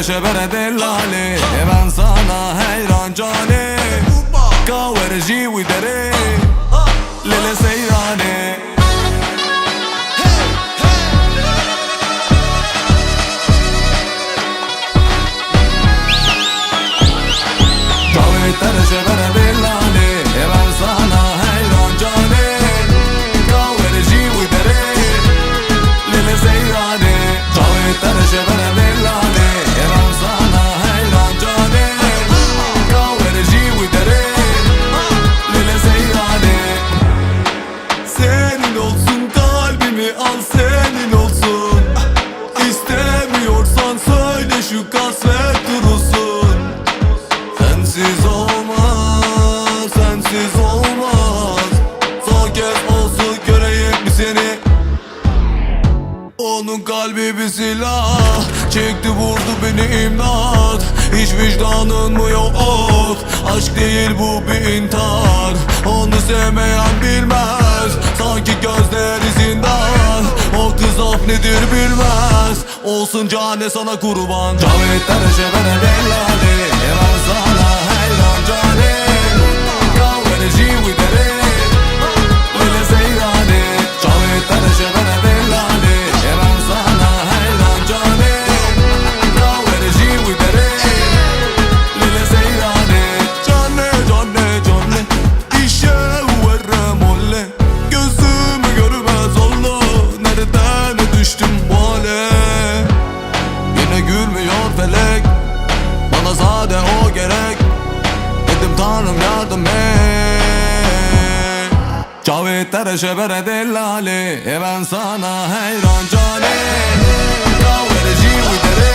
şebere dellale ben sana hayran cane Kaverci videre Lele seyrane Kavetere şebere dellale ben sana hayran cane Kaverci videre Lele seyrane Kavetere şebere dellale ben sana hayran cane Kaverci videre Lele seyrane Senin olsun kalbimi al senin olsun İstemiyorsan söyle şu kasvet durulsun Sensiz olmaz, sensiz olmaz Son kez olsun göreyim bir seni Onun kalbi bir silah Çekti vurdu beni imdat Hiç vicdanın mı yok Aşk değil bu bir intihar Onu sevmeyen bilmez Sanki gözleri zindan O kız af nedir bilmez Olsun cane sana kurban Cavettere şebere dellale ben sana hayran cane Kaverci videre Lele seyrane Cavettere şebere dellale ben sana hayran cane Kaverci videre Lele seyrane Cane cane cane İşe verre molle Gözümü görmez oldu Nereden düştüm bu hale Yine gülmüyor felek Bana sade o gerek Dedim tanrım yardım et Cavettere şebere dellale ben sana hayran cane Kaverci videre